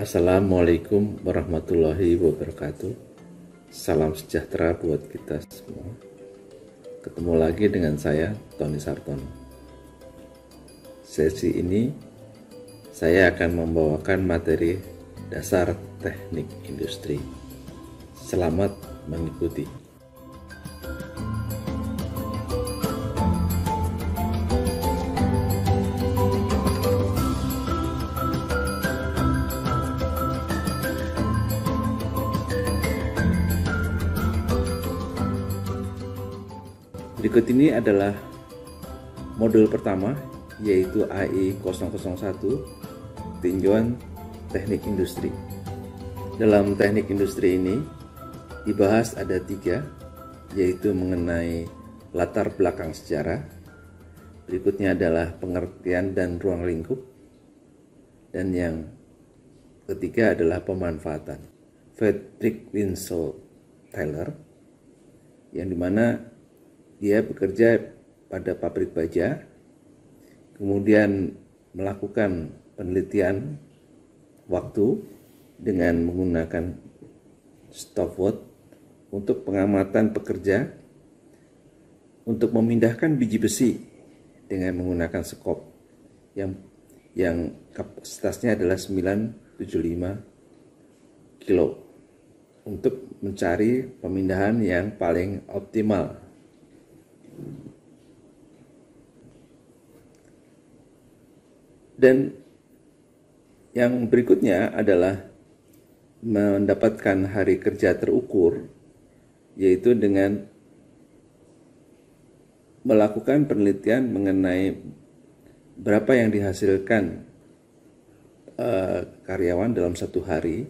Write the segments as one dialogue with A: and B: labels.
A: Assalamualaikum warahmatullahi wabarakatuh. Salam sejahtera buat kita semua. Ketemu lagi dengan saya, Tony Sartono. Sesi ini saya akan membawakan materi dasar teknik industri. Selamat mengikuti. Berikut ini adalah modul pertama, yaitu AI 001, tinjauan teknik industri. Dalam teknik industri ini dibahas ada 3, yaitu mengenai latar belakang sejarah, berikutnya adalah pengertian dan ruang lingkup, dan yang ketiga adalah pemanfaatan. Frederick Winslow Taylor, yang dimana dia bekerja pada pabrik baja, kemudian melakukan penelitian waktu dengan menggunakan stopwatch untuk pengamatan pekerja untuk memindahkan biji besi dengan menggunakan skop yang kapasitasnya adalah 975 kilo untuk mencari pemindahan yang paling optimal. Dan yang berikutnya adalah mendapatkan hari kerja terukur, yaitu dengan melakukan penelitian mengenai berapa yang dihasilkan karyawan dalam satu hari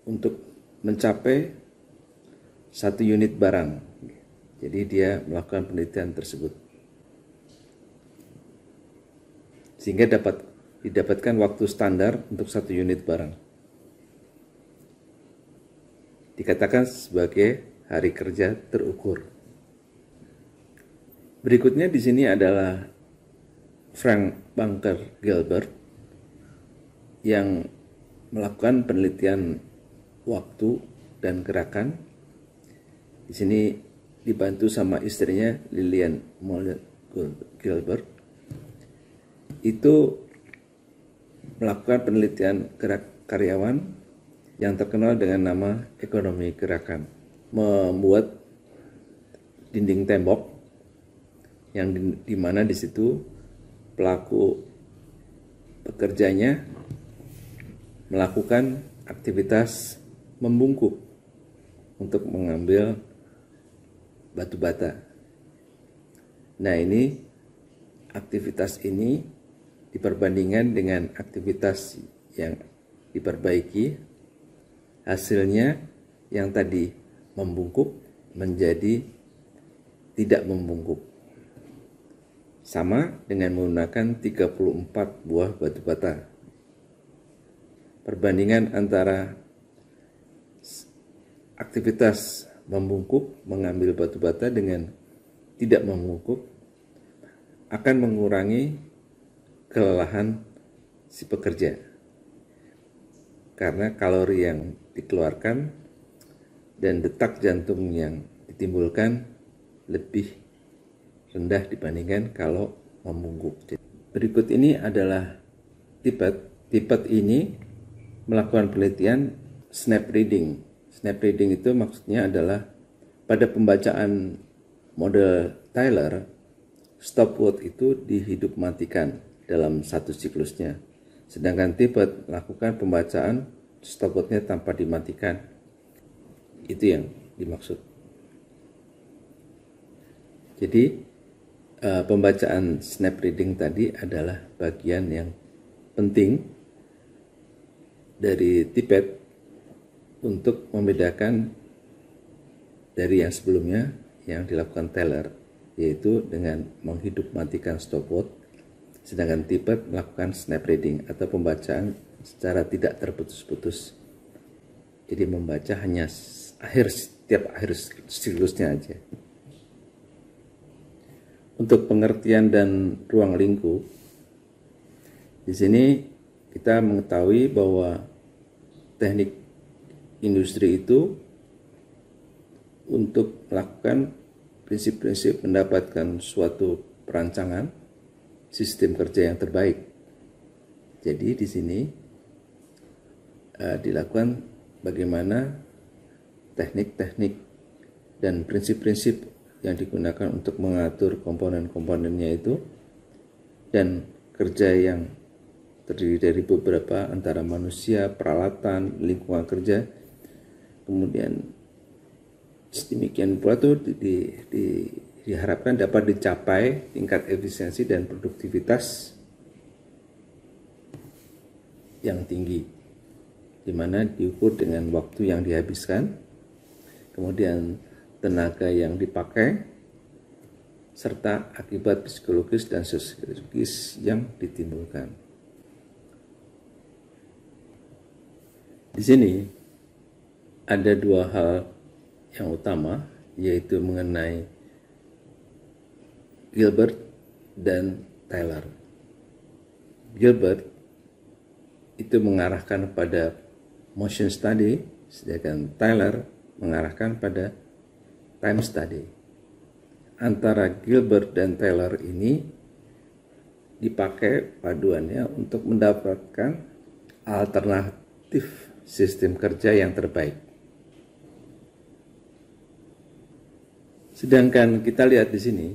A: untuk mencapai 1 unit barang. Jadi dia melakukan penelitian tersebut sehingga didapatkan waktu standar untuk 1 unit barang. Dikatakan sebagai hari kerja terukur. Berikutnya di sini adalah Frank Bunker Gilbert yang melakukan penelitian waktu dan gerakan. Di sini dibantu sama istrinya Lillian Moller Gilbert, itu melakukan penelitian gerak karyawan yang terkenal dengan nama ekonomi gerakan, membuat dinding tembok yang di mana di situ pelaku pekerjanya melakukan aktivitas membungkuk untuk mengambil batu bata. Nah, ini aktivitas ini diperbandingkan dengan aktivitas yang diperbaiki, hasilnya yang tadi membungkuk menjadi tidak membungkuk. Sama dengan menggunakan 34 buah batu bata. Perbandingan antara aktivitas membungkuk, mengambil batu bata dengan tidak membungkuk akan mengurangi kelelahan si pekerja, karena kalori yang dikeluarkan dan detak jantung yang ditimbulkan lebih rendah dibandingkan kalau membungkuk. Berikut ini adalah Tippett. Tippett ini melakukan penelitian snap reading. Snap reading itu maksudnya adalah pada pembacaan model Taylor, stopwatch itu dihidup matikan dalam satu siklusnya. Sedangkan Tippett melakukan pembacaan stopwatchnya tanpa dimatikan. Itu yang dimaksud. Jadi pembacaan snap reading tadi adalah bagian yang penting dari Tippett untuk membedakan dari yang sebelumnya yang dilakukan Taylor, yaitu dengan menghidup matikan stopwatch, sedangkan Tippett melakukan snap reading atau pembacaan secara tidak terputus-putus. Jadi membaca hanya setiap akhir siklusnya aja. Untuk pengertian dan ruang lingkup, di sini kita mengetahui bahwa teknik industri itu untuk melakukan prinsip-prinsip mendapatkan suatu perancangan sistem kerja yang terbaik. Jadi di sini dilakukan bagaimana teknik-teknik dan prinsip-prinsip yang digunakan untuk mengatur komponen-komponennya itu, dan kerja yang terdiri dari beberapa antara manusia, peralatan, lingkungan kerja. Kemudian demikian pula itu diharapkan dapat dicapai tingkat efisiensi dan produktivitas yang tinggi, di mana diukur dengan waktu yang dihabiskan, kemudian tenaga yang dipakai, serta akibat psikologis dan sosiologis yang ditimbulkan. Di sini ada dua hal yang utama, yaitu mengenai Gilbert dan Taylor. Gilbert itu mengarahkan pada motion study, sedangkan Taylor mengarahkan pada time study. Antara Gilbert dan Taylor ini dipakai paduannya untuk mendapatkan alternatif sistem kerja yang terbaik. Sedangkan kita lihat di sini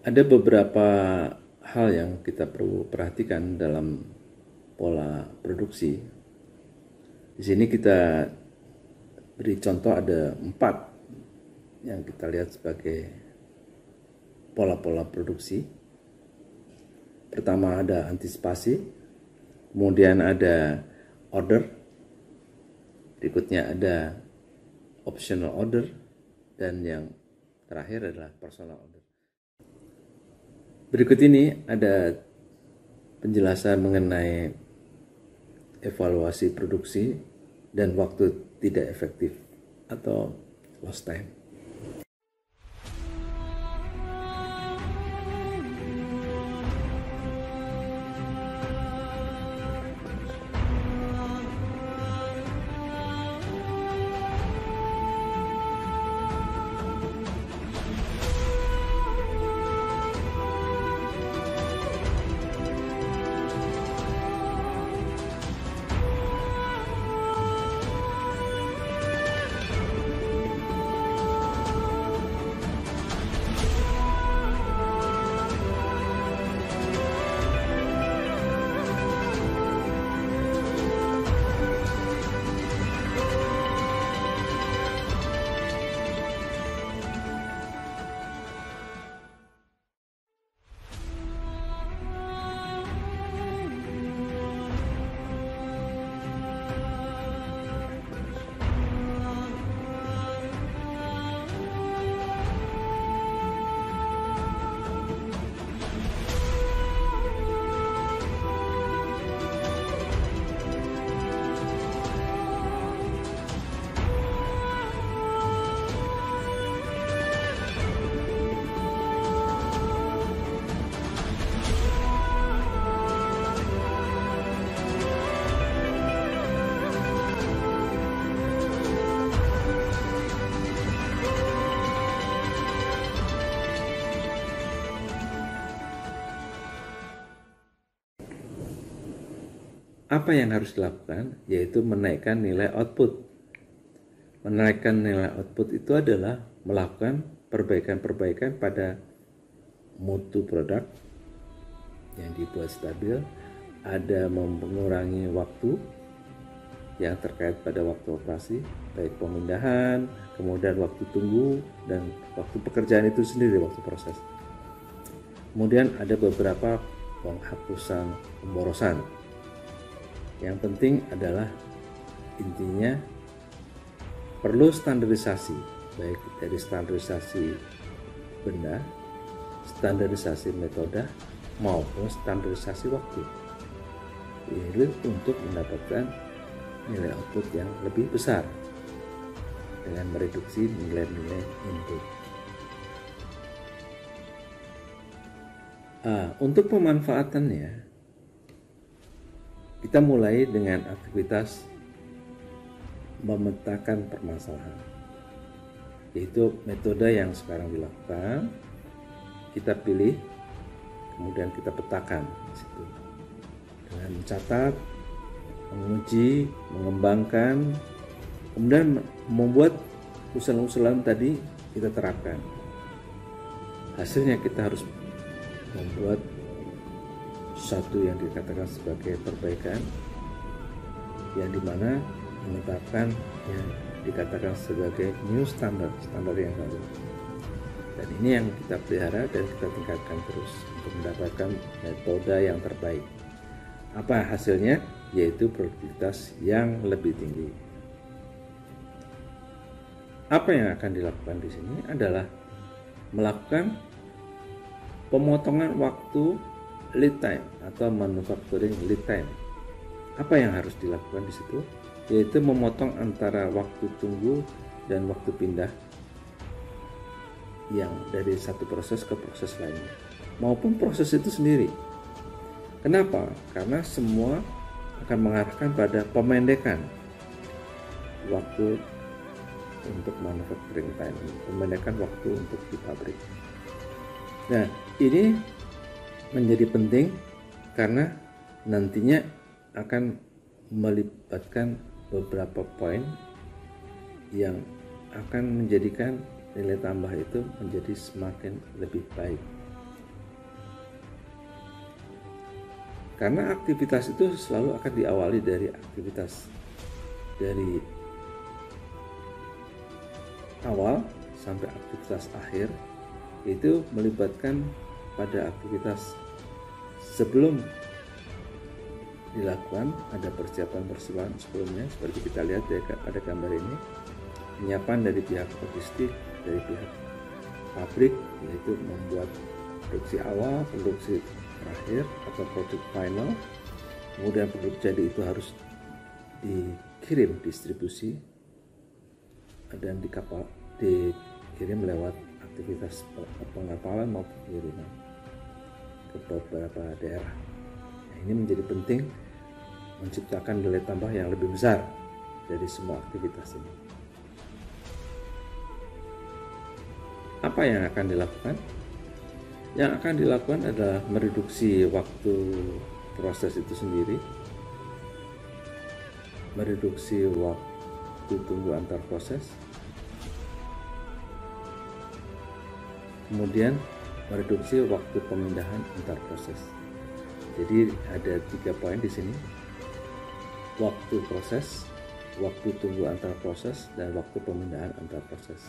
A: ada beberapa hal yang kita perlu perhatikan dalam pola produksi. Di sini kita beri contoh ada 4 yang kita lihat sebagai pola-pola produksi. Pertama ada antisipasi, kemudian ada order, berikutnya ada optional order, dan yang terakhir adalah personal order. Berikut ini ada penjelasan mengenai evaluasi produksi dan waktu tidak efektif atau lost time. Apa yang harus dilakukan? Yaitu menaikkan nilai output. Menaikkan nilai output itu adalah melakukan perbaikan-perbaikan pada mutu produk yang dibuat stabil, ada mengurangi waktu yang terkait pada waktu operasi, baik pemindahan, kemudian waktu tunggu, dan waktu pekerjaan itu sendiri, waktu proses. Kemudian ada beberapa penghapusan pemborosan. Yang penting adalah intinya perlu standarisasi, baik dari standarisasi benda, standarisasi metode, maupun standarisasi waktu. Ini untuk mendapatkan nilai output yang lebih besar dengan mereduksi nilai-nilai input. Untuk pemanfaatannya, Kita mulai dengan aktivitas memetakan permasalahan, yaitu metode yang sekarang dilakukan. Kita pilih, kemudian kita petakan di situ dengan mencatat, menguji, mengembangkan, kemudian membuat usulan-usulan tadi kita terapkan. Hasilnya kita harus membuat satu yang dikatakan sebagai perbaikan, yang dimana menetapkan yang dikatakan sebagai new standard yang baru. Dan ini yang kita pelihara dan kita tingkatkan terus untuk mendapatkan metode yang terbaik. Apa hasilnya? Yaitu produktivitas yang lebih tinggi. Apa yang akan dilakukan di sini adalah melakukan pemotongan waktu lead time atau manufacturing lead time. Apa yang harus dilakukan di situ? Yaitu memotong antara waktu tunggu dan waktu pindah yang dari satu proses ke proses lainnya, maupun proses itu sendiri. Kenapa? Karena semua akan mengarahkan pada pemendekan waktu untuk manufacturing time, pemendekan waktu untuk di pabrik. Nah, ini menjadi penting karena nantinya akan melibatkan beberapa poin yang akan menjadikan nilai tambah itu menjadi semakin lebih baik. Karena aktivitas itu selalu akan diawali dari aktivitas dari awal sampai aktivitas akhir, itu melibatkan pada aktivitas sebelum dilakukan ada persiapan sebelumnya, seperti kita lihat pada gambar ini, penyiapan dari pihak logistik, dari pihak pabrik, yaitu membuat produksi awal, produksi terakhir atau produk final, kemudian produk jadi itu harus dikirim distribusi dan dikirim lewat aktivitas pengapalan maupun pengiriman ke beberapa daerah. Nah, ini menjadi penting menciptakan nilai tambah yang lebih besar dari semua aktivitas ini. Apa yang akan dilakukan? Yang akan dilakukan adalah mereduksi waktu proses itu sendiri, mereduksi waktu tunggu antar proses, kemudian mereduksi waktu pemindahan antar proses. Jadi ada 3 poin di sini: waktu proses, waktu tunggu antar proses, dan waktu pemindahan antar proses.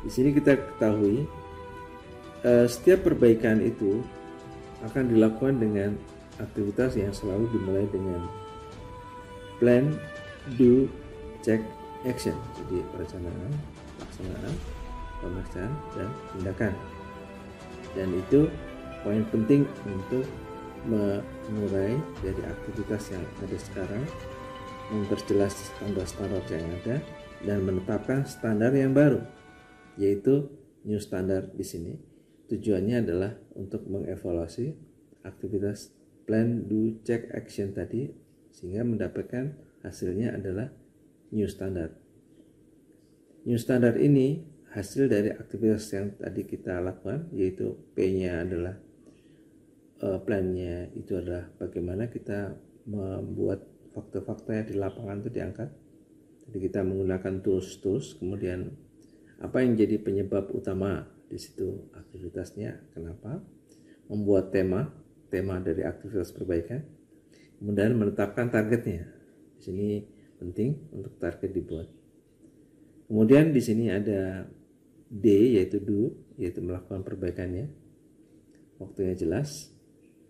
A: Di sini kita ketahui setiap perbaikan itu akan dilakukan dengan aktivitas yang selalu dimulai dengan plan, do, check, action. Jadi perencanaan, pelaksanaan, pemeriksaan, dan tindakan. Dan itu poin penting untuk mengurai dari aktivitas yang ada sekarang, memperjelas standar-standar yang ada, dan menetapkan standar yang baru, yaitu new standard di sini. Tujuannya adalah untuk mengevaluasi aktivitas plan, do, check, action tadi, sehingga mendapatkan hasilnya adalah new standard. New standard ini hasil dari aktivitas yang tadi kita lakukan, yaitu P-nya adalah plan-nya itu adalah bagaimana kita membuat fakta-fakta di lapangan itu diangkat. Jadi kita menggunakan tools, kemudian apa yang jadi penyebab utama di situ aktivitasnya, kenapa, membuat tema dari aktivitas perbaikan, kemudian menetapkan targetnya. Di sini penting untuk target dibuat. Kemudian di sini ada D, yaitu do, yaitu melakukan perbaikannya. Waktunya jelas,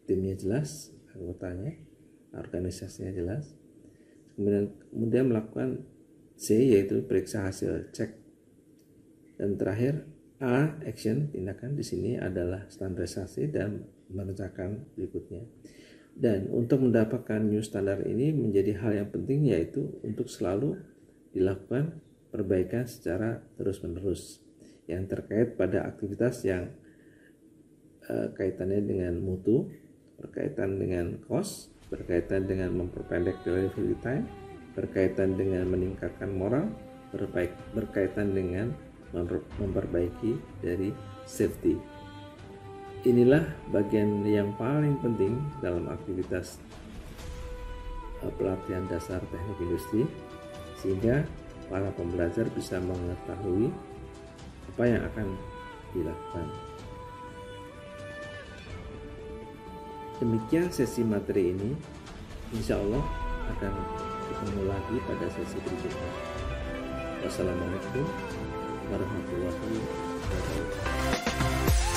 A: timnya jelas, anggotanya, organisasinya jelas. Kemudian melakukan C, yaitu periksa hasil, cek. Dan terakhir A, action, tindakan. Di sini adalah standarisasi dan merencanakan berikutnya. Dan untuk mendapatkan new standard ini menjadi hal yang penting, yaitu untuk selalu dilakukan perbaikan secara terus-menerus yang terkait pada aktivitas yang kaitannya dengan mutu, berkaitan dengan cost, berkaitan dengan memperpendek delivery time, berkaitan dengan meningkatkan moral, berkaitan dengan memperbaiki dari safety. Inilah bagian yang paling penting dalam aktivitas pelatihan dasar teknik industri, sehingga para pembelajar bisa mengetahui apa yang akan dilakukan. Demikian sesi materi ini, insya Allah akan ketemu lagi pada sesi berikutnya. Wassalamualaikum warahmatullahi wabarakatuh.